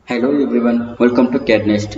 Hello everyone, welcome to CADNest.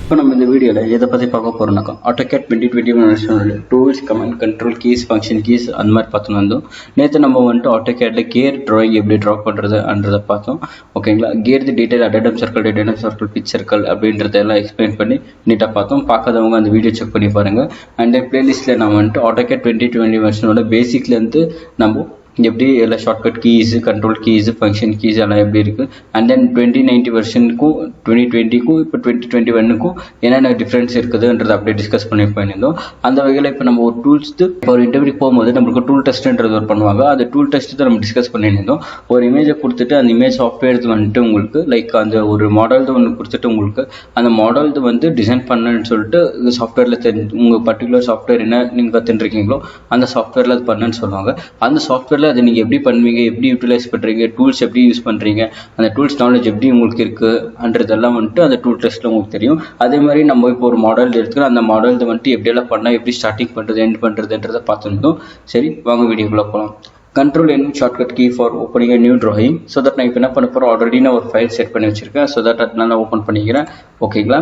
இப்போ நம்ம இந்த வீடியோவில் எதை பற்றி பார்க்க போகிறோம்னாக்கா AutoCAD 2021 tools command control keys function keys அந்த மாதிரி பார்த்துன்னு வந்தோம். நேற்று நம்ம வந்துட்டு AutoCADல கியர் ட்ராயிங் எப்படி ட்ரா பண்ணுறதுன்றதை பார்த்தோம். ஓகேங்களா, கியர் டீட்டெயில் அடடம் சர்க்கிள் பிச் சர்க்கிள் அப்படின்றதெல்லாம் எக்ஸ்பிளைன் பண்ணி நீட்டாக பார்த்தோம். பார்க்காதவங்க அந்த வீடியோ செக் பண்ணி பாருங்கள். அண்ட் தென் பிளேலிஸ்ட்டில் நான் வந்துட்டு AutoCAD 2021 பேசிக்லேருந்து நம்ம எப்படி எல்லாம் shortcut keys control keys function keys எல்லாம் எப்படி இருக்குது, அண்ட் தென் 2090 வெர்ஷனுக்கும் 2020க்கும் இப்போ 2021க்கும் என்னென்ன டிஃப்ரென்ஸ் இருக்குதுன்றது அப்படியே டிஸ்கஸ் பண்ணி போயிருந்தோம். அந்த வகையில் இப்போ நம்ம ஒரு டூல்ஸ் ஒரு இன்டர்வியூ போகும்போது நம்மளுக்கு டூல் டெஸ்ட்ன்றது ஒரு பண்ணுவாங்க. அந்த டூல் டெஸ்ட் தான் நம்ம டிஸ்கஸ் பண்ணியிருந்தோம். ஒரு இமேஜை கொடுத்துட்டு அந்த இமேஜ் சாஃப்ட்வேர் வந்துட்டு உங்களுக்கு லைக் அந்த ஒரு மாடல் ஒன்று கொடுத்துட்டு உங்களுக்கு அந்த மாடல் வந்து டிசைன் பண்ணுன்னு சொல்லிட்டு சாஃப்ட்வேரில் உங்கள் பர்டிகுலர் சாஃப்ட்வேர் என்ன நீங்கள் கற்றுருக்கீங்களோ அந்த சாஃப்ட்வேரில் அது பண்ணுன்னு சொல்லுவாங்க. அந்த சாஃப்ட்வேரில் அதை நீங்கள் எப்படி பண்ணுவீங்க, எப்படி யூட்டிலைஸ் பண்ணுறீங்க, டூல்ஸ் எப்படி யூஸ் பண்ணுறீங்க, அந்த டூல்ஸ் நாலேஜ் எப்படி உங்களுக்கு இருக்குன்றதெல்லாம் வந்துட்டு அந்த டூல் டெஸ்ட்டில் உங்களுக்கு தெரியும். அதே மாதிரி நம்ம இப்போ ஒரு மாடல் எடுத்துக்கிறோம். அந்த மாடல் வந்துட்டு எப்படியெல்லாம் பண்ணால் எப்படி ஸ்டார்டிங் பண்ணுறது எண்ட் பண்ணுறதுன்றதை பார்த்துருந்தோம். சரி, வாங்க வீடியோக்குள்ளே போகலாம். Control N shortcut key for opening a new drawing. So that நான் இப்போ என்ன பண்ண போகிறோம், ஆல்ரெடி நான் ஒரு ஃபைல் செட் பண்ணி வச்சுருக்கேன். ஸோ தட் அதனால நான் ஓப்பன் பண்ணிக்கிறேன். ஓகேங்களா,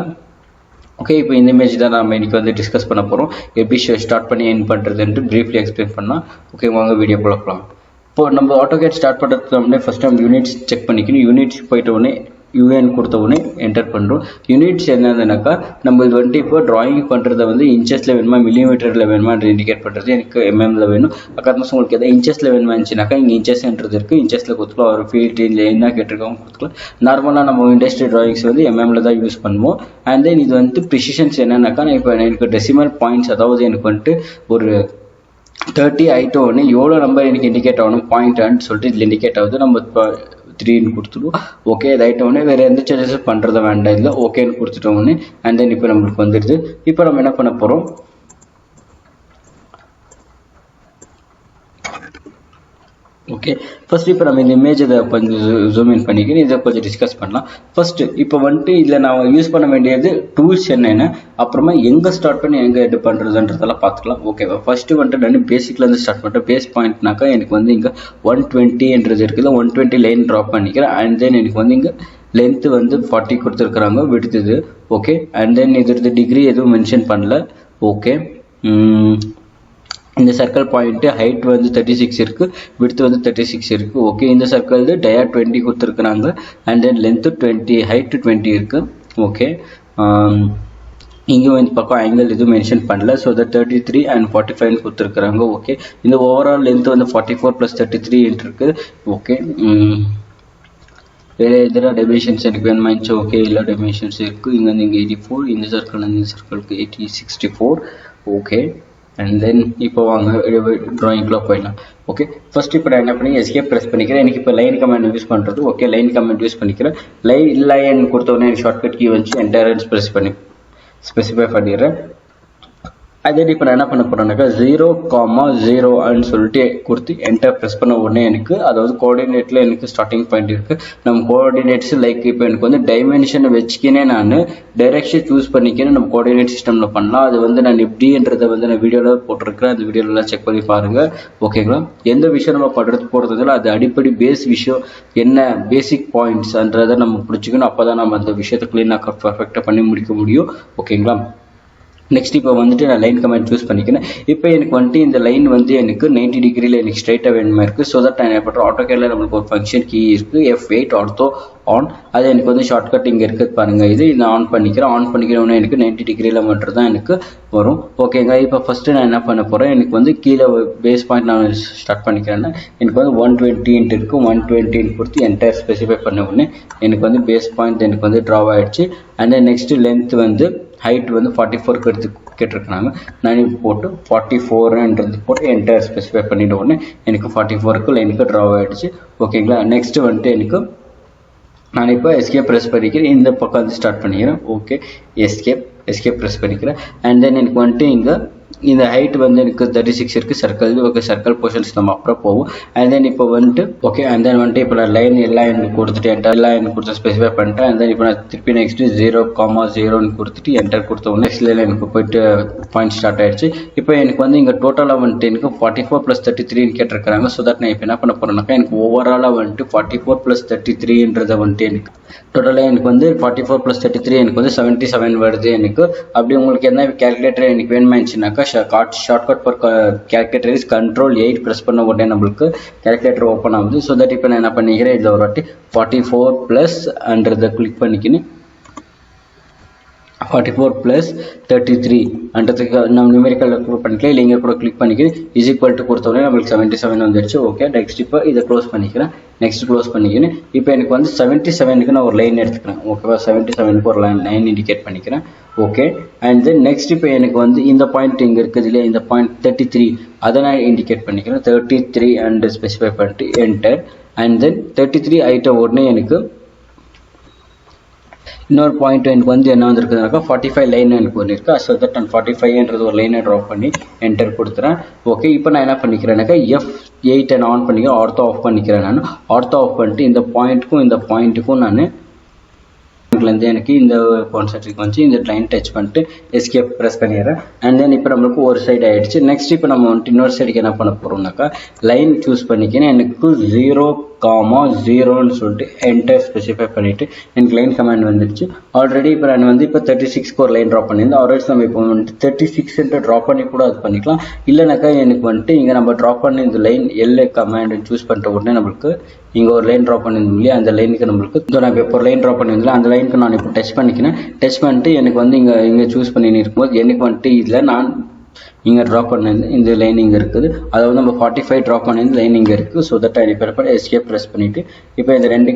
ஓகே. இப்போ இந்த இமேஜ் தான் நம்ம இன்றைக்கி டிஸ்கஸ் பண்ண போகிறோம். எப்படி ஸ்டார்ட் பண்ணி எண்ட் பண்ணுறதுன்ட்டு ப்ரீஃப்லி எக்ஸ்பிளைன் பண்ணலாம். ஓகே, வாங்க வீடியோ போகலாம். இப்போ நம்ம AutoCAD ஸ்டார்ட் பண்ணுறதுக்கு முன்னே ஃபஸ்ட் நம்ம யூனிட்ஸ் செக் பண்ணிக்கணும். யூனிட்ஸ் போயிட்ட உடனே யூஎன் கொடுத்த உடனே என்டர் பண்ணுறோம். யூனிட்ஸ் என்னதுனாக்கா நம்ம இது வந்துட்டு இப்போ ட்ராயிங் பண்ணுறத இன்ச்சஸில் வேணுமா மில்லிமீட்டரில் வேணுமான்னு இண்டிகேட் பண்ணுறது. எனக்கு எம்எம்மில் வேணும். அக்கா உங்களுக்கு எதாவது இன்ச்சஸில் வேணுமா இருந்துச்சுனாக்கா இங்கே இன்ச்சஸ்ன்றது இருக்குது. இன்ச்சஸில் கொடுத்துக்கலாம். ஒரு ஃபீல்ட் என்ன கேட்டிருக்கோம் கொடுத்துக்கலாம். நார்மலாக நம்ம இண்டஸ்ட்ரி ட்ராயிங்ஸ் எம்எம்மில் தான் யூஸ் பண்ணுவோம். அண்ட் தென் இது வந்துட்டு ப்ரிசிஷன்ஸ் என்னன்னாக்கா இப்போ எனக்கு டெசிமல் பாயிண்ட்ஸ், அதாவது எனக்கு வந்துட்டு ஒரு 30 ஆகிட்ட உடனே எவ்வளோ நம்பர் எனக்கு இண்டிகேட் ஆகணும் பாயிண்ட்னு சொல்லிட்டு இதில் இண்டிகேட் ஆகுது. நம்ம இப்போ 3ன்னு கொடுத்துருவோம். ஓகே, இது ஆகிட்ட உடனே வேறு எந்த சேஞ்சஸும் பண்ணுறத வேண்டாம். இதில் ஓகேன்னு கொடுத்துட்ட உடனே அண்ட் தென் இப்போ நம்மளுக்கு வந்துடுது. இப்போ நம்ம என்ன பண்ண போகிறோம், ஓகே. ஃபர்ஸ்ட் இப்போ நம்ம இந்த இமேஜ் இதை கொஞ்சம் ஜூம் இன் பண்ணிக்கிறேன். இதை கொஞ்சம் டிஸ்கஸ் பண்ணலாம். ஃபர்ஸ்ட் இப்போ வந்துட்டு இதில் நான் யூஸ் பண்ண வேண்டியது டூல்ஸ் என்னென்ன, அப்புறமா எங்கே ஸ்டார்ட் பண்ணி எங்கே எடு பண்ணுறதுன்றதெல்லாம் பார்த்துக்கலாம். ஓகேவா, ஃபர்ஸ்ட்டு வந்துட்டு நான் பேசிக்லேருந்து ஸ்டார்ட் பண்ணுறேன். பேஸ் பாயிண்ட்னாக்கா எனக்கு இங்கே 120ன்றது இருக்குது. 120 லைன் ட்ராப் பண்ணிக்கிறேன். அண்ட் தென் எனக்கு இங்கே லென்த்து 40 கொடுத்துருக்குறாங்க, விடுத்துது. ஓகே, அண்ட் தென் இது டிகிரி எதுவும் மென்ஷன் பண்ணல. ஓகே, இந்த சர்க்கிள் பாயிண்ட்டு ஹைட் 36 இருக்குது, விட்த்து 36 இருக்குது. ஓகே, இந்த சர்க்கிள் டயா 20 கொடுத்துருக்குறாங்க. அண்ட் தென் லென்த்து 20, ஹைட்டு 20 இருக்குது. ஓகே, இங்கே இந்த பக்கம் ஆங்கிள் எதுவும் மென்ஷன் பண்ணல. ஸோ தட் 33 அண்ட் 45 கொடுத்துருக்குறாங்க. ஓகே, இந்த ஓவரால் லென்த்து 44 + 33 இருக்குது. ஓகே, வேறு எதிராக டெமினேஷன்ஸ் எனக்கு வேணுமா இருந்துச்சு. ஓகே, எல்லா டெமினேஷன்ஸ் இருக்குது. இங்கே 84, இந்த சர்க்கிளுக்கு 64. ஓகே, அண்ட் தென் இப்போ வாங்க ட்ராயிங்க்குள்ளே போயிடலாம். ஓகே, ஃபர்ஸ்ட் இப்போ நான் என்ன பண்ணி எஸ்கேப் ப்ரெஸ் பண்ணிக்கிறேன். எனக்கு இப்போ லைன் கமெண்ட் யூஸ் பண்ணுறது. ஓகே, லைன் கமெண்ட் யூஸ் பண்ணிக்கிறேன். லைன் கொடுத்தோடனே எனக்கு ஷார்ட்கட் கீ என்டர் ப்ரெஸ் பண்ணி ஸ்பெசிஃபை பண்ணிடுறேன். அதே இப்போ நான் என்ன பண்ண போகிறேன்னாக்கா 0,0ன்னு சொல்லிட்டு கொடுத்து என்டர் ப்ரெஸ் பண்ண உடனே எனக்கு அதாவது கோஆர்டினேட்டில் எனக்கு ஸ்டார்டிங் பாயிண்ட் இருக்குது. நம்ம கோஆர்டினேட்ஸ் லைக் இப்போ எனக்கு டைமென்ஷனை வச்சுக்கினே நான் டைரெக்ஷன் சூஸ் பண்ணிக்கிறேன். நம்ம கோஆர்டினேட் சிஸ்டமில் பண்ணலாம். அது நான் எப்படின்றதை நான் வீடியோவில் போட்டிருக்கிறேன். அந்த வீடியோலாம் செக் பண்ணி பாருங்கள். ஓகேங்களா, எந்த விஷயம் நம்ம போடுறதுல அது அடிப்படை பேஸ் விஷயம் என்ன, பேசிக் பாயிண்ட்ஸ்ன்றதை நம்ம பிடிச்சிக்கணும். அப்போ தான் நம்ம அந்த விஷயத்தை க்ளீனாக பர்ஃபெக்டாக பண்ணி முடிக்க முடியும். ஓகேங்களா, நெக்ஸ்ட் இப்போ நான் லைன் கமெண்ட் சூஸ் பண்ணிக்கிறேன். இப்போ எனக்கு இந்த லைன் எனக்கு 90 டிகிரியில் எனக்கு ஸ்ட்ரைட்டாக வேணுமா இருக்குது. ஸோ தட் நான் என்ன பண்ணுறேன், AutoCADல நம்மளுக்கு ஒரு ஃபங்க்ஷன் கீ இருக்குது, F8 ஆர்த்தோ ஆன். அது எனக்கு ஷார்ட்கட் இங்கே இருக்குது பாருங்கள். இது நான் ஆன் பண்ணிக்கிறேன். ஆன் பண்ணிக்கிறேன்னா எனக்கு 90 டிகிரியில் மட்டும் தான் எனக்கு வரும். ஓகேங்க, இப்போ ஃபஸ்ட்டு நான் என்ன பண்ண போகிறேன், எனக்கு கீழே பேஸ் பாயிண்ட் நான் ஸ்டார்ட் பண்ணிக்கிறேன்னா எனக்கு 120 இருக்குது. 120 கொடுத்து என்டையர் ஸ்பெசிஃபை பண்ண உடனே எனக்கு பேஸ் பாயிண்ட் எனக்கு ட்ராவ் ஆகிடுச்சு. And then next length height 44 கேட்டிருக்காங்க. நான் போட்டு 44ன்றது போட்டு என்டையர் ஸ்பெசிஃபை பண்ணிட்ட உடனே எனக்கு 44க்கு லைனுக்கு ட்ராவ் ஆகிடுச்சு. ஓகேங்களா, நெக்ஸ்ட்டு எனக்கு நான் இப்போ எஸ்கேப் ப்ரெஸ் பண்ணிக்கிறேன், இந்த பக்கம் வந்து ஸ்டார்ட் பண்ணிக்கிறேன். ஓகே, எஸ்கேப் ப்ரெஸ் பண்ணிக்கிறேன். அண்ட் தென் எனக்கு வந்துட்டு இங்கே இந்த ஹைட் வந்து எனக்கு 36 இருக்குது சர்க்கிள். ஓகே, சர்க்கிள் போர்ஷன்ஸ் நம்ம அப்புறம் போவோம். அண்ட் தென் இப்போ வந்துட்டு ஓகே, அண்ட் தென் வந்துட்டு இப்போ நான் லைன் எல்லாம் எனக்கு கொடுத்துட்டு எல்லாம் எனக்கு கொடுத்து ஸ்பெசிஃபை பண்ணிட்டேன். அண்ட் தென் இப்போ நான் திருப்பி நெக்ஸ்ட் 0,0ன்னு கொடுத்துட்டு என்டர் கொடுத்த நெக்ஸ்ட் லைன் எனக்கு போயிட்டு பாயிண்ட் ஸ்டார்ட் ஆயிடுச்சு. இப்போ எனக்கு வந்து இங்கே டோட்டலாக வந்துட்டு எனக்கு 44 + 33ன்னு கேட்டிருக்கிறாங்க. ஸோ தட் நான் இப்போ என்ன பண்ண போகிறேன்னாக்கா எனக்கு ஓவராலாக வந்துட்டு 44 + 33ன்றதை வந்துட்டு எனக்கு டோட்டலாக எனக்கு வந்து 44 + 33 எனக்கு வந்து 77 வருது எனக்கு. அப்படி உங்களுக்கு என்ன கேல்குலேட்டர் எனக்கு வேணுமாச்சுனாக்கா shortcut for calculator is Ctrl+8 press பண்ண உடனே நம்மளுக்கு கேல்குலேட்டர் ஓப்பன் ஆகுது. ஸோ தட் இப்போ நான் என்ன பண்ணிக்கிறேன், இதில் ஒரு வாட்டி 44+ன்றதை கிளிக் பண்ணிக்கின்னு 44 + 33 அன்றதுக்கு நம்ம நியூமெரிக்கல் பண்ணிக்கலாம், இல்லை இங்கே கூட கிளிக் பண்ணிக்கிறேன். = கொடுத்தோடனே நம்மளுக்கு 77 வந்துடுச்சு. ஓகே, நெக்ஸ்ட் இப்போ இதை க்ளோஸ் பண்ணிக்கிறேன். நெக்ஸ்ட் க்ளோஸ் பண்ணிக்கிறேன். இப்போ எனக்கு வந்து 77க்கு நான் ஒரு லைன் எடுத்துக்கிறேன். ஓகேவா, 77க்கு ஒரு லைன் இண்டிகேட் பண்ணிக்கிறேன். ஓகே, அண்ட் தென் நெக்ஸ்ட் இப்போ எனக்கு வந்து இந்த பாயிண்ட் இங்கே இருக்குது இல்லையா, இந்த பாயிண்ட் 33 அதை நான் இண்டிகேட் பண்ணிக்கிறேன். 33 அண்ட் ஸ்பெசிஃபை பண்ணிட்டு என்டர். அண்ட் தென் 33 ஆகிட்ட உடனே எனக்கு இன்னொரு பாயிண்ட் எனக்கு வந்து என்ன வந்துருக்குதுனாக்கா 45 லைன் எனக்கு ஒன்று இருக்குது. ஸோ தட் நான் 45ன்றது ஒரு லைனை ட்ரா பண்ணி என்டர் கொடுத்துறேன். ஓகே, இப்போ நான் என்ன பண்ணிக்கிறேன்னாக்கா F8 நான் ஆன் பண்ணிக்கிறேன், ஆர்த்தோ ஆஃப் பண்ணிக்கிறேன். நான் ஆர்த்தோ ஆஃப் பண்ணிட்டு இந்த பாயிண்ட்டுக்கும் நான் இருந்து எனக்கு இந்த கான்சென்ட்ரிக் வந்து இந்த லைன் டச் பண்ணிட்டு எஸ்கேப் ப்ரெஸ் பண்ணிடுறேன். அண்ட் தென் இப்போ நம்மளுக்கு ஒரு சைடு ஆகிடுச்சு. நெக்ஸ்ட் இப்போ நம்ம வந்துட்டு இன்னொரு சைடுக்கு என்ன பண்ண போகிறோம்னாக்கா லைன் சூஸ் பண்ணிக்கிறேன். எனக்கு 0,0ன்னு சொல்லிட்டு என்டர் ஸ்பெசிஃபை பண்ணிவிட்டு எனக்கு லைன் கமாண்ட் வந்துடுச்சு. ஆல்ரெடி இப்போ நான் வந்து இப்போ 36க்கு ஒரு லைன் ட்ரா பண்ணியிருந்தேன். ஆல்ரெடி நம்ம இப்போ வந்துட்டு 36 ட்ரா பண்ணி கூட அது பண்ணிக்கலாம். இல்லைனாக்கா எனக்கு வந்துட்டு இங்கே நம்ம ட்ரா பண்ணி இந்த லைன் எல்ஏ கமாண்ட் சூஸ் பண்ணிட்ட உடனே நம்மளுக்கு இங்கே ஒரு லைன் ட்ரா பண்ணியிருந்தோம் இல்லையா, அந்த லைனுக்கு நம்மளுக்கு நான் இப்போ ஒரு லைன் ட்ரா பண்ணியிருந்தேன். அந்த லைனுக்கு நான் இப்போ டச் பண்ணிக்கிறேன். டச் பண்ணிட்டு எனக்கு வந்து இங்கே சூஸ் பண்ணின்னு இருக்கும்போது எனக்கு வந்துட்டு இதில் நான் இங்கே ட்ரா பண்ணது இந்த லைன் இங்கே இருக்குது. அதாவது நம்ம 45 ட்ரா பண்ணது லைன் இங்கே இருக்குது. ஸோ தட் இப்போ எஸ்கேப் ப்ரெஸ் பண்ணிவிட்டு இப்போ இந்த ரெண்டு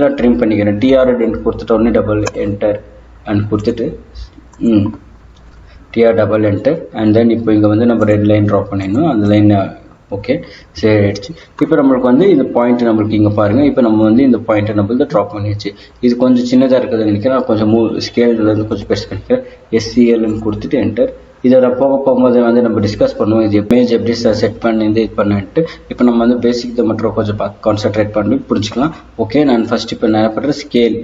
நான் ட்ரிம் பண்ணிக்கிறேன். TR கொடுத்துட்ட உடனே டபுள் என்டர் அண்ட் கொடுத்துட்டு TR double enter. And then இப்போ இங்கே வந்து நம்ம ரெட் லைன் ட்ரா பண்ணிடணும். அந்த லைன் ஓகே சரி ஆயிடுச்சு. இப்போ நம்மளுக்கு வந்து இந்த பாயிண்ட் நம்மளுக்கு இங்கே பாருங்கள். இப்போ நம்ம வந்து இந்த பாயிண்ட்டை நம்மளுக்கு ட்ராப் பண்ணிடுச்சு. இது கொஞ்சம் சின்னதாக இருக்குதுன்னு நினைக்கிறேன். கொஞ்சம் ஸ்கேல்லேருந்து கொஞ்சம் பெருசு பண்ணிக்கிறேன். SCLன்னு கொடுத்துட்டு என்டர். இதை நான் போகும்போது வந்து நம்ம டிஸ்கஸ் பண்ணுவோம், இது இமேஜ் எப்படி செட் பண்ணி இது பண்ணிட்டு. இப்போ நம்ம வந்து பேசிக் மட்டும் கொஞ்சம் கான்சென்ட்ரேட் பண்ணி புரிஞ்சுக்கலாம். ஓகே, நான் ஃபர்ஸ்ட் இப்போ என்ன பண்ணுறேன், ஸ்கேல்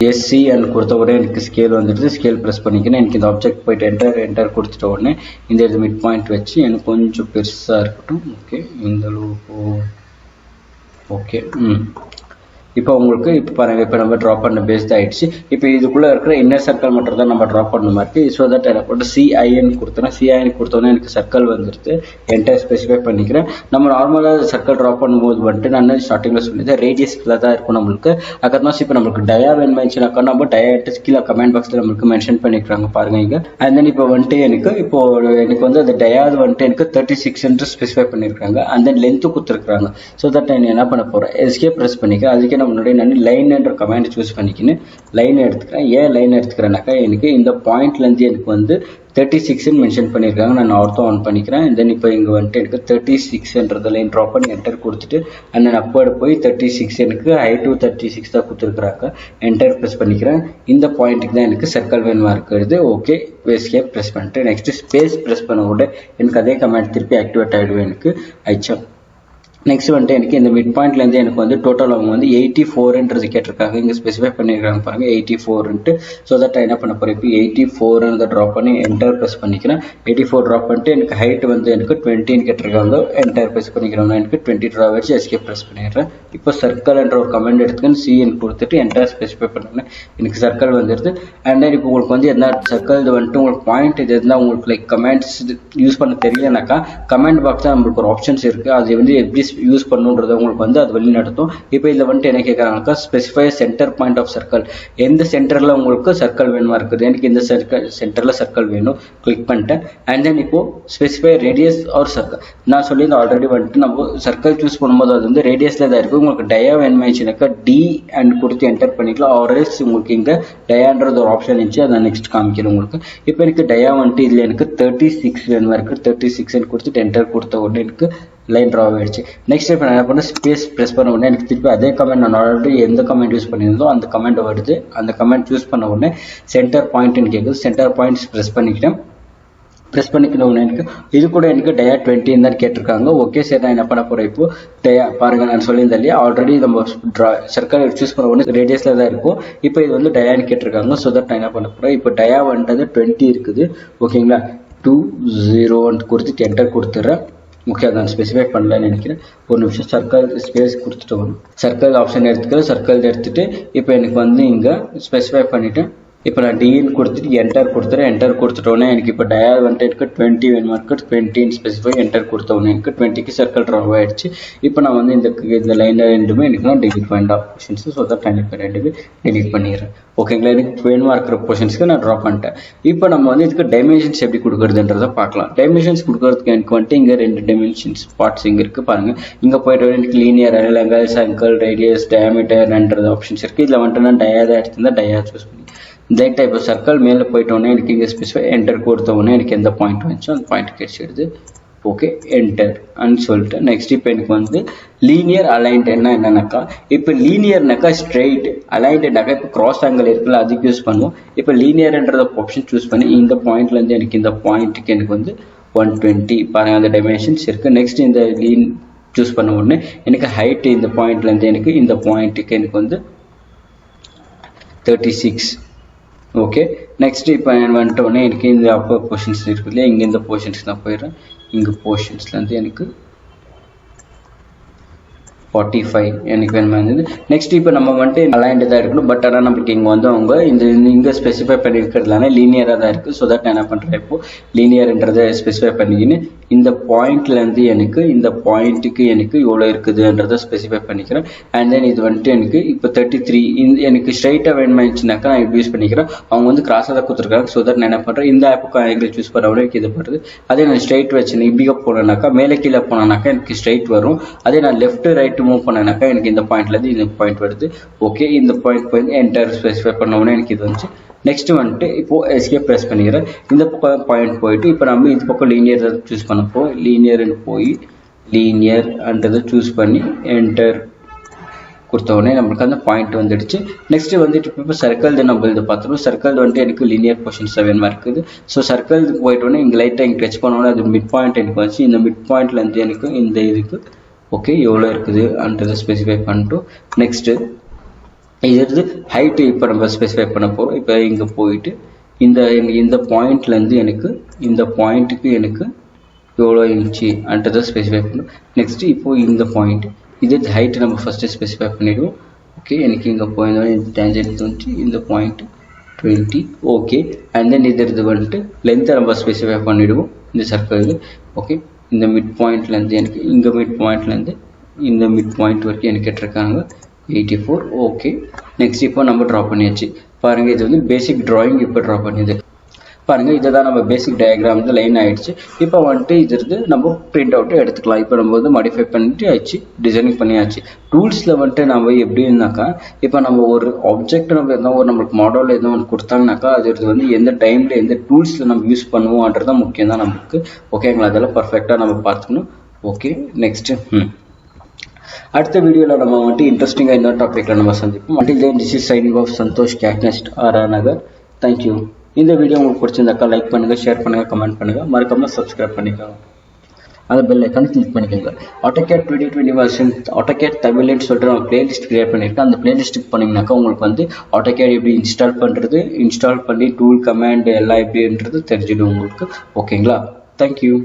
SC அண்ட் கொடுத்த உடனே எனக்கு ஸ்கேல் வந்துடுது. ஸ்கேல் ப்ரெஸ் பண்ணிக்கிறேன். எனக்கு இந்த ஆப்ஜெக்ட் போயிட்டு என்டர் கொடுத்துட்ட உடனே இந்த இது மிட் பாயிண்ட் வச்சு எனக்கு கொஞ்சம் பெருசாக இருக்கட்டும். ஓகே, இந்த அளவுக்கு ஓகே. இப்போ உங்களுக்கு இப்போ பாருங்கள், இப்போ நம்ம ட்ரா பண்ண பேஸ்ட் ஆகிடுச்சு. இப்போ இதுக்குள்ளே இருக்கிற இன்னர் சர்க்கிள் மட்டும் தான் நம்ம ட்ரா பண்ண மாதிரி. ஸோ தட் எனக்கு போட்டு CIN கொடுத்தேன். CIN கொடுத்தோன்னே எனக்கு சர்க்கிள் வந்துடுது. என்டர் ஸ்பெசிஃபை பண்ணிக்கிறேன். நம்ம நார்மலாக சர்க்கிள் ட்ரா பண்ணும்போது வந்துட்டு நான் ஸ்டார்டிங்கில் சொல்லியிருந்தேன் ரேடியஸில் தான் இருக்கும் நம்மளுக்கு. அதுக்கப்புறம் இப்போ நம்மளுக்கு டயா வேணுமாச்சுனாக்கா நம்ம டயா கீழே கமெண்ட் பாக்ஸில் நம்மளுக்கு மென்ஷன் பண்ணிக்கிறாங்க பாருங்கள் இங்கே. அண்ட் தென் இப்போ வந்துட்டு எனக்கு வந்து அந்த டயாது வந்துட்டு எனக்கு 36 ஸ்பெசிஃபை பண்ணியிருக்காங்க. அண்ட் தென் லென்த்து கொடுத்துருக்காங்க. ஸோ தட் நான் என்ன பண்ண போகிறேன், எஸ்கேப் ப்ரெஸ் பண்ணிக்கிறேன். அதுக்கே முன்னாடி நான் லைன் என்ற கமாண்ட் சூஸ் பண்ணிக்கின்னு லைன் எடுத்துக்கிறேன். ஏன் லைன் எடுத்துக்கிறேன்னாக்கா எனக்கு இந்த பாயிண்ட்லேருந்து எனக்கு வந்து 36ன்னு மென்ஷன் பண்ணியிருக்காங்க. நான் ஆர்த்தோ ஆன் பண்ணிக்கிறேன். தென் இப்போ இங்கே வந்துட்டு எனக்கு 36ன்றது லைன் ட்ரா பண்ணி என்டர் கொடுத்துட்டு அண்ட் நான் அப்போடு போய் 36 எனக்கு ஹைட்டு 36 தான் கொடுத்துருக்குறாங்க. என்டர் ப்ரெஸ் பண்ணிக்கிறேன். இந்த பாயிண்ட்டுக்கு தான் எனக்கு சர்க்கிள் வேணுமா இருக்கிறது. ஓகே, எஸ்கேப் ப்ரெஸ் பண்ணிட்டு நெக்ஸ்ட்டு ஸ்பேஸ் ப்ரெஸ் பண்ண கூட எனக்கு அதே கமாண்ட் திருப்பி ஆக்டிவேட் ஆகிடுவேன். எனக்கு ஆயிடுச்சா. நெக்ஸ்ட் வந்துட்டு எனக்கு இந்த மிட் பாயிண்ட்லேருந்து எனக்கு வந்து டோட்டல் அவங்க வந்து 84ன்றது கேட்டிருக்காங்க. இங்கே ஸ்பெசிஃபை பண்ணியிருக்காங்க பாருங்கள் 84ன்ட்டு. ஸோ தட் என்ன பண்ண போகிறேன், இப்போ 84ன்றதை ட்ராப் பண்ணி என்டர் ப்ரெஸ் பண்ணிக்கிறேன். 84 ட்ராப் பண்ணிட்டு எனக்கு ஹைட் வந்து எனக்கு 20ன்னு கேட்டிருக்காங்க. என்டர் ப்ரெஸ் பண்ணிக்கிறோம்னா எனக்கு 20 ட்ரா வச்சு எஸ்கேப் ப்ரெஸ் பண்ணிடுறேன். இப்போ சர்க்கிள் என்ற ஒரு கமெண்ட் எடுத்துக்கன்னு CN கொடுத்துட்டு என்டர் ஸ்பெசிஃபை பண்ணேன். எனக்கு சர்க்கிள் வந்துடுது. அண்ட் தென் இப்போ உங்களுக்கு வந்து என்ன சர்க்கிள் இது வந்துட்டு உங்களுக்கு பாயிண்ட் இது இருந்தால் உங்களுக்கு லைக் கமெண்ட்ஸ் யூஸ் பண்ண தெரியலனாக்கா கமெண்ட் பாக்ஸில் நம்மளுக்கு ஒரு ஆப்ஷன்ஸ் இருக்குது. அது வந்து எப்படி யூஸ் பண்ணுன்றது உங்களுக்கு வந்து அது வழி நடத்தும். இப்போ இதில் வந்துட்டு என்ன கேட்குறாங்கக்கா, specify centre point of circle. எந்த சென்டரில் உங்களுக்கு சர்க்கிள் வேணுமா இருக்குது, எனக்கு இந்த சென்டரில் சர்க்கிள் வேணும். கிளிக் பண்ணிட்டேன். அண்ட் தென் இப்போ ஸ்பெசிஃபை ரேடியஸ் ஆர் சர்க்கிள். நான் சொல்லியிருந்தேன் ஆல்ரெடி வந்துட்டு நம்ம சர்க்கிள் சூஸ் பண்ணும்போது அது வந்து ரேடியஸில் தான் இருக்குது. உங்களுக்கு டயா வேணுமாச்சுனாக்கா D அண்ட் கொடுத்து என்டர் பண்ணிக்கலாம். ஆர்எல்ஸ் உங்களுக்கு இங்கே டயான்றது ஒரு ஆப்ஷன் இருந்துச்சு, அதை நெக்ஸ்ட் காமிக்கிறேன் உங்களுக்கு. இப்போ எனக்கு டயா வந்துட்டு இதில் எனக்கு 36 வேணுமா இருக்குது. 36 கொடுத்துட்டு என்டர் கொடுத்த உடனே எனக்கு லைன் ட்ரா ஆகிடுச்சு. நெக்ஸ்ட் இப்போ நான் என்ன பண்ணேன், ஸ்பேஸ் ப்ரெஸ் பண்ண உடனே எனக்கு திருப்பி அதே கமெண்ட் நான் ஆல்ரெடி எந்த கமெண்ட் யூஸ் பண்ணியிருந்தோ அந்த கமெண்ட் வருது. அந்த கமெண்ட் யூஸ் பண்ண உடனே சென்டர் பாயிண்ட்னு கேட்குது. சென்டர் பாயிண்ட்ஸ் ப்ரெஸ் பண்ணிக்கிட்டேன். ப்ரெஸ் பண்ணிக்கணும் உடனே எனக்கு இது கூட எனக்கு டயா 20 தான் கேட்டிருக்காங்க. ஓகே சரி, நான் என்ன பண்ண போகிறேன் இப்போ டயா பாருங்கள், நான் சொல்லியிருந்தேன் இல்லையா ஆல்ரெடி நம்ம சர்க்கிள் சூஸ் பண்ண உடனே ரேடியஸில் தான் இருக்கும். இப்போ இது வந்து டயான்னு கேட்டிருக்காங்க. ஸோ தட் நான் என்ன பண்ண போகிறேன், இப்போ டயா வந்துட்டு 20 இருக்குது. ஓகேங்களா, 20 கொடுத்துட்டு என்டர் கொடுத்துட்றேன். ஓகே, அதை நான் ஸ்பெசிஃபை பண்ணலன்னு நினைக்கிறேன். ஒரு நிமிஷம் சர்க்கிள் ஸ்பேஸ் கொடுத்துட்டு வரும். சர்க்கிள் ஆப்ஷன் எடுத்துக்கிறேன். சர்க்கிள் எடுத்துகிட்டு இப்போ எனக்கு வந்து இங்கே ஸ்பெசிஃபை பண்ணிவிட்டு இப்போ நான் டிஎன் கொடுத்துட்டு என்டர் கொடுத்துறேன். என்டர் கொடுத்துட்டோன்னே எனக்கு இப்போ டயர் வந்துட்டு எனக்கு 20 வேணுமா இருக்கு. 20 ஸ்பெசிஃபை என்டர் கொடுத்தோன்னே எனக்கு 20க்கு சர்க்கிள் ட்ரா ஆகிடுச்சு. இப்போ நான் வந்து இந்த லைனில் ரெண்டுமே எனக்கு நான் டெலிட் பண்ணிட்டேன் போர்ஷன்ஸ். ஸோ தட் நான் இப்போ ரெண்டுமே டெலிட் பண்ணிடுறேன். ஓகேங்களா, எனக்கு வேணுமா இருக்கிற போர்ஷன்ஸ்க்கு நான் ட்ரா பண்ணிட்டேன். இப்போ நம்ம வந்து இதுக்கு டைமென்ஷன்ஸ் எப்படி கொடுக்குறதுன்றதை பார்க்கலாம். டைமென்ஷன்ஸ் கொடுக்குறதுக்கு எனக்கு வந்துட்டு இங்கே 2 டைமென்ஷன்ஸ் பார்ட்ஸ் இங்கே இருக்குது பாருங்கள். இங்கே போய்ட்டு எனக்கு லீனியர், ஆங்கிள், சர்க்கிள், ரேடியஸ், டயாமீட்டர்ன்றது ஆப்ஷன்ஸ் இருக்குது. இதில் வந்துட்டு நான் டயா எடுத்திருந்தேன், டயா சூஸ் பண்ணி லைட் இப்போ சர்க்கிள் மேலே போயிட்டோன்னே எனக்கு இங்கே ஸ்பெசிஃபை என்டர் கொடுத்தோடனே எனக்கு எந்த பாயிண்ட் வந்துச்சோ அந்த பாயிண்ட் கிடைச்சிடுது. ஓகே, என்டர் அன்னு சொல்லிட்டு நெக்ஸ்ட் இப்போ எனக்கு வந்து லீனியர் அலைன்ட் என்னன்னாக்கா, இப்போ லீனியர்னாக்கா ஸ்ட்ரெயிட், அலைன்ட்னாக்கா இப்போ கிராஸ் ஆங்கிள் இருக்குல்ல அதுக்கு யூஸ் பண்ணுவோம். இப்போ லீனியர்ன்றத ஆப்ஷன் சூஸ் பண்ணி இந்த பாயிண்ட்லேருந்து எனக்கு இந்த பாயிண்ட்டுக்கு எனக்கு வந்து 120 பாருங்கள் அந்த டைமென்ஷன்ஸ் இருக்குது. நெக்ஸ்ட் இந்த லீன் சூஸ் பண்ண உடனே எனக்கு ஹைட் இந்த பாயிண்ட்லேருந்து எனக்கு இந்த பாயிண்ட்டுக்கு எனக்கு வந்து 36. ஓகே, நெக்ஸ்ட் இப்போ வந்துட்டோடனே எனக்கு இந்த அப்பர் போர்ஷன்ஸ் இருக்குது இல்லையா, இங்கே இந்த போர்ஷன்ஸ் நான் போயிடுறேன். இங்கே போர்ஷன்ஸ்லேருந்து எனக்கு 45 எனக்கு வேணுமா இருந்தது. நெக்ஸ்ட் இப்போ நம்ம வந்துட்டு அலைன்டு தான் இருக்கணும். பட் ஆனால் நம்மளுக்கு இங்கே வந்து அவங்க இங்கே ஸ்பெசிஃபை பண்ணியிருக்கிறதுனால லீனியராக தான் இருக்குது. ஸோ தட் நான் என்ன பண்ணுறேன், இப்போ லீனியர்ன்றதை ஸ்பெசிஃபை பண்ணிக்கின்னு இந்த பாயிண்ட்லேருந்து எனக்கு இந்த பாயிண்ட்டுக்கு எனக்கு எவ்வளோ இருக்குதுன்றதை ஸ்பெசிஃபை பண்ணிக்கிறேன். அண்ட் தென் இது வந்துட்டு எனக்கு இப்போ 33 எனக்கு ஸ்ட்ரைட்டாக வேணுமாச்சுனாக்கா நான் இப்படி யூஸ் பண்ணிக்கிறேன். அவங்க வந்து கிராஸாக தான் கொடுத்துருக்காங்க. ஸோ தட் நான் என்ன பண்ணுறேன், இந்த ஆப்புக்கு ஆங்கிள் சூஸ் பண்ண எனக்கு இது பண்ணுறது. அதே நான் ஸ்ட்ரைட் வச்சுன்னு இப்படியே போனேனாக்கா மேலே கீழே போனாக்கா எனக்கு ஸ்ட்ரைட் வரும். அதே நான் லெஃப்ட் ரைட்டு மூவ் பண்ணேனாக்கா எனக்கு இந்த பாயிண்ட்லேருந்து இந்த பாயிண்ட் வருது. ஓகே, இந்த பாயிண்ட் போய் என்டர் ஸ்பெசிஃபை பண்ணோன்னே எனக்கு இது வந்துச்சு. நெக்ஸ்ட் வந்துட்டு இப்போது எஸ்கேப் ப்ரெஸ் பண்ணிக்கிறேன். இந்த பக்கம் பாயிண்ட் போயிட்டு இப்போ நம்ம இந்த பக்கம் லீனியர் சூஸ் பண்ணப்போ லீனியர்னு போய் லீனியர்ன்றதை சூஸ் பண்ணி என்டர் கொடுத்தோடனே நம்மளுக்கு அந்த பாயிண்ட் வந்துடுச்சு. நெக்ஸ்ட் வந்துட்டு இப்போ சர்க்கிள் நம்ம இதை பார்த்துருவோம். சர்க்கிள் வந்துட்டு எனக்கு லீனியர் போர்ஷன்ஸ் வேணுமா இருக்குது. ஸோ சர்க்கிள் போயிட்டோன்னே இங்கே லைட்டாக இங்கே டச் பண்ணோன்னே அது மிட் பாயிண்ட் எனக்கு வந்துச்சு. இந்த மிட் பாயிண்ட்லேருந்து எனக்கு இந்த இதுக்கு ஓகே எவ்வளோ இருக்குதுன்றதை ஸ்பெசிஃபை பண்ணிட்டோம். நெக்ஸ்ட்டு இது ஹைட்டு இப்போ நம்ம ஸ்பெசிஃபை பண்ண போகிறோம். இப்போ இங்கே போயிட்டு இந்த பாயிண்ட்லேருந்து எனக்கு இந்த பாயிண்ட்டுக்கு எனக்கு எவ்வளோ இன்ச்சுன்றதை ஸ்பெசிஃபை பண்ணணும். நெக்ஸ்ட்டு இப்போது இந்த பாயிண்ட் இது ஹைட்டு நம்ம ஃபஸ்ட்டு ஸ்பெசிஃபை பண்ணிவிடுவோம். ஓகே, எனக்கு இங்கே போயிருந்தோம் இந்த டேஞ்சன்ட் வந்துச்சு இந்த பாயிண்ட் 20. ஓகே, அண்ட் தென் இது வந்துட்டு லென்த்தை நம்ம ஸ்பெசிஃபை பண்ணிவிடுவோம் இந்த சர்க்கிள். ஓகே, இந்த மிட் பாயிண்ட்லேருந்து எனக்கு இங்கே மிட் பாயிண்ட்லேருந்து இந்த மிட் பாயிண்ட் வரைக்கும் எனக்கு கேட்டிருக்காங்க 84. ஓகே, நெக்ஸ்ட் இப்போ நம்ம ட்ரா பண்ணியாச்சு பாருங்கள். இது வந்து பேசிக் ட்ராயிங் இப்போ ட்ரா பண்ணியது பாருங்கள். இதை தான் நம்ம பேசிக் டயக்ராம் வந்து லைன் ஆகிடுச்சு. இப்போ வந்துட்டு இது நம்ம பிரிண்ட் அவுட்டு எடுத்துக்கலாம். இப்போ நம்ம வந்து மாடிஃபை பண்ணிட்டு ஆச்சு, டிசைனிங் பண்ணியாச்சு. டூல்ஸில் வந்துட்டு நம்ம எப்படின்னாக்கா இப்போ நம்ம ஒரு ஆப்ஜெக்ட் நம்ம எதோ ஒரு நம்மளுக்கு மாடலில் எதுவும் ஒன்று கொடுத்தாங்கனாக்கா அது வந்து எந்த டைமில் எந்த டூல்ஸில் நம்ம யூஸ் பண்ணுவோன்றதான் முக்கியம் தான் நம்மளுக்கு. ஓகேங்களா, அதெல்லாம் பர்ஃபெக்டாக நம்ம பார்த்துக்கணும். ஓகே, நெக்ஸ்ட்டு அடுத்த வீடியோவில் நம்ம வந்துட்டு இன்ட்ரெஸ்டிங்காக இன்னொரு டாப்பிக்கில் நம்ம சந்திப்போம். until then this is signing off Santhosh கேக்னெஸ்ட் ஆர்ஆர் நகர். தேங்க்யூ. இந்த வீடியோ உங்களுக்கு பிடிச்சிருந்தாக்கா லைக் பண்ணுங்கள், ஷேர் பண்ணுங்கள், கமெண்ட் பண்ணுங்கள், மறக்காமல் சப்ஸ்கிரைப் பண்ணிக்கோங்க. அந்த பெல் ஐக்கானை கிளிக் பண்ணிக்கோங்க. AutoCAD 2020 வெர்ஷன் AutoCAD தமிழ்னு சொல்லிட்டு நம்ம பிளேலிஸ்ட் கிரியேட் பண்ணியிருக்கேன். அந்த பிளேலிஸ்ட்டுக்கு போனீங்கன்னாக்கா உங்களுக்கு வந்து AutoCAD எப்படி இன்ஸ்டால் பண்ணி டூல் கமாண்ட் எல்லாம் எப்படின்றது தெரிஞ்சிடும் உங்களுக்கு. ஓகேங்களா, தேங்க்யூ.